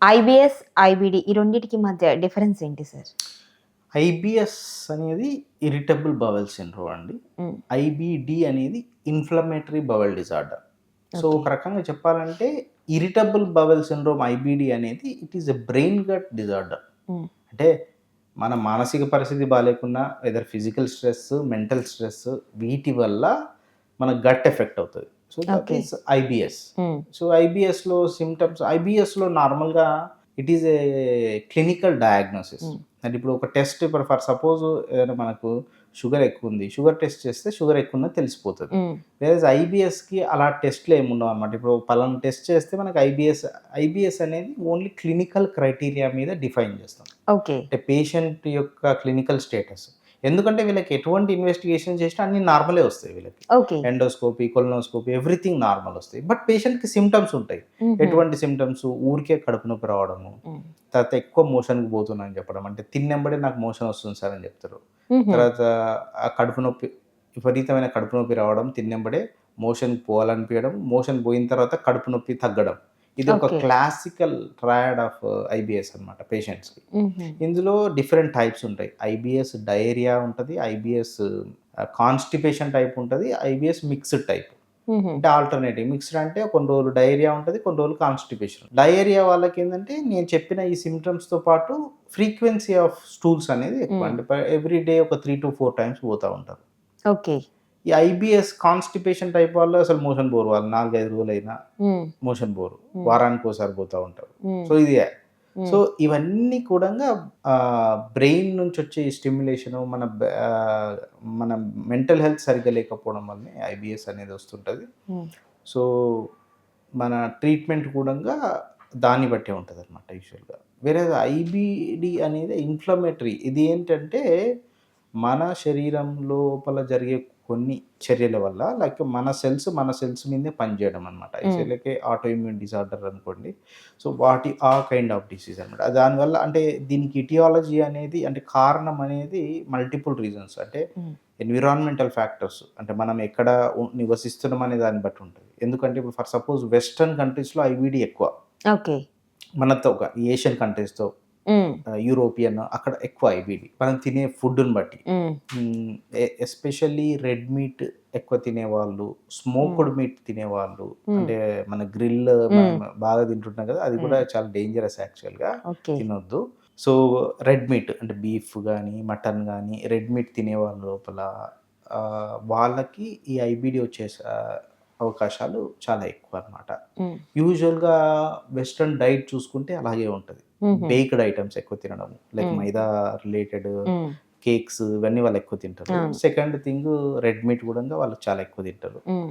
IBS, IBD ఈ రెండిటికి మధ్య డిఫరెన్స్ ఏంటి సార్? ఐబిఎస్ అనేది ఇరిటబుల్ బవెల్ సిండ్రోమ్ అండి. హ్మ్. ఐబిడి అనేది inflammatory bowel disorder. So okay. ఒక రకంగా చెప్పాలంటే ఇరిటబుల్ బవెల్ సిండ్రోమ్ ఐబిడి అనేది it is a brain gut disorder. Hmm. అంటే మన మానసిక పరిస్థితి బాలేకున్నా whether physical stress, mental stress వీటి వల్ల మన గట్ ఎఫెక్ట్ అవుతది. So that okay. Is IBS. Hmm. So ఐబిఎస్‌లో నార్మల్‌గా it is a clinical diagnosis. Hmm. అంటే ఇప్పుడు ఒక టెస్ట్ ఇప్పుడు ఫర్ సపోజ్ ఏదైనా మనకు షుగర్ ఎక్కువుంది. షుగర్ టెస్ట్ చేస్తే షుగర్ ఎక్కువుందని తెలిసిపోతది. హ్మ్. వేరేజ్ ఐబీఎస్‌కి అలా టెస్ట్‌లు ఏమి ఉండవనమాట. ఇప్పుడు పలానా టెస్ట్ చేస్తే మనకు ఐబీఎస్ అనేది ఓన్లీ క్లినికల్ క్రైటీరియా మీద డిఫైన్ చేస్తాం. ఓకే. అంటే పేషెంట్ యొక్క క్లినికల్ స్టేటస్. ఎందుకంటే వీళ్ళకి ఎటువంటి ఇన్వెస్టిగేషన్ చేసినా అన్నీ నార్మలే వస్తాయి వీళ్ళకి. Okay. Endoscopy, colonoscopy everything normal వస్తాయి. బట్ పేషెంట్‌కి సింప్టమ్స్ ఉంటాయి. హుహు. ఎటువంటి సింప్టమ్స్? ఊరికే కడుపు నొప్పి రావడము, హ్మ్. తర్వాత ఎక్కువ మోషన్‌కి పోతున్నా అని చెప్పడం. అంటే తిన్నెంబడే నాకు మోషన్ వస్తుంది సార్ అని చెప్తారు. హుహు. తర్వాత ఆ కడుపు నొప్పి విపరీతమైన కడుపు నొప్పి రావడం, తిన్నెంబడే మోషన్‌కి పోవాలనిపియడం, మోషన్ పోయిన తర్వాత కడుపు నొప్పి తగ్గడం. ఇది ఒక okay. Classical triad of IBS అన్నమాట పేషెంట్స్‌కి. హుహు. ఇందులో డిఫరెంట్ టైప్స్ ఉంటాయి. ఐబీఎస్ డయేరియా ఉంటది. ఐబీఎస్ కాన్‌స్టిపేషన్ టైప్ ఉంటది. IBS mixed type. హుహు. అంటే ఆల్టర్‌నేటివ్. మిక్స్డ్ అంటే కొన్ని రోజులు డయేరియా ఉంటది. కొన్ని రోజులు కాన్‌స్టిపేషన్. డయేరియా వాళ్ళకేందంటే నేను చెప్పిన ఈ సింప్టమ్స్‌తో పాటు ఫ్రీక్వెన్సీ ఆఫ్ స్టూల్స్ అనేది ఎక్కువ. హ్మ్. అంటే ఎవ్రీ డే ఒక 3-4 టైమ్స్ పోతా ఉంటారు. ఓకే. ఈ ఐబీఎస్ కాన్‌స్టిపేషన్ టైప్ వాళ్ళు అసలు మోషన్ పోరు. వాళ్ళు 4, 5 రోజులైనా హ్మ్. మోషన్ పోరు. హ్మ్. వారానికోసారి పోతా ఉంటారు. హ్మ్. సో ఇదే. సో హ్మ్. ఇవన్నీ కూడంగా బ్రెయిన్ నుంచొచ్చే స్టిమ్యులేషను మన మెంటల్ హెల్త్ సరిగ్గా లేకపోవడం వల్లనే ఐబీఎస్ అనేది వస్తుంటది. హ్మ్. సో మన ట్రీట్మెంట్ కూడంగా దాన్ని బట్టే ఉంటదనమాట యూజువల్‌గా. వేరేది ఐబీడీ అనేది ఇన్‌ఫ్లమేటరీ. ఇది ఏంటంటే మన శరీరం లోపల జరిగే కొన్ని చర్యల వల్ల లైక్ మన సెల్స్ మీదే పనిచేయడం అనమాట. హ్మ్. ఐసీఎల్‌కే ఆటో ఇమ్యూన్ డిసార్డర్ అనుకోండి. సో ఆ కైండ్ ఆఫ్ డిసీజ్ అనమాట. దానివల్ల అంటే దీనికి ఇటియాలజీ అనేది అంటే కారణం అనేది మల్టిపుల్ రీజన్స్. అంటే హ్మ్. ఎన్విరాన్మెంటల్ ఫ్యాక్టర్స్ అంటే మనం ఎక్కడ నివసిస్తున్నాం అనే దాన్ని బట్టి ఉంటది. ఎందుకంటే ఇప్పుడు ఫర్ సపోజ్ వెస్టర్న్ కంట్రీస్‌లో ఐబీడీ ఎక్కువ. ఓకే. మనతో ఒక ఏషియన్ కంట్రీస్‌తో హ్మ్. యూరోపియన్ అక్కడ ఎక్కువ ఐబీడీ. మనం తినే ఫుడ్‌ని బట్టి. హ్మ్. హ్మ్. ఎస్పెషల్లీ రెడ్ మీట్ ఎక్కువ తినేవాళ్ళు, హ్మ్. స్మోక్డ్ మీట్ తినేవాళ్ళు, హ్మ్. అంటే మన గ్రిల్ మనం హ్మ్. బాగా తింటుంటాం కదా! అది కూడా హ్మ్. చాలా డేంజరస్ యాక్చువల్‌గా. ఓకే. తినొద్దు. సో, రెడ్ మీట్ అంటే బీఫ్ గానీ, మటన్ గానీ, రెడ్ మీట్ తినేవాళ్ళ లోపల వాళ్ళకి ఈ ఐబీడీ వచ్చే అవకాశాలు చాలా ఎక్కువనమాట. హ్మ్. యూజువల్‌గా వెస్టర్న్ డైట్ చూసుకుంటే అలాగే ఉంటది. హుహు. బేక్డ్ ఐటెమ్స్ ఎక్కువ తినడం. లైక్ హ్మ్. మైదా రిలేటెడ్ హ్మ్. కేక్స్ ఇవన్నీ వాళ్ళు ఎక్కువ తింటారు. అవును. సెకండ్ థింగ్ రెడ్ మీట్ గూడంగా వాళ్ళు చాలా ఎక్కువ తింటారు. హ్మ్.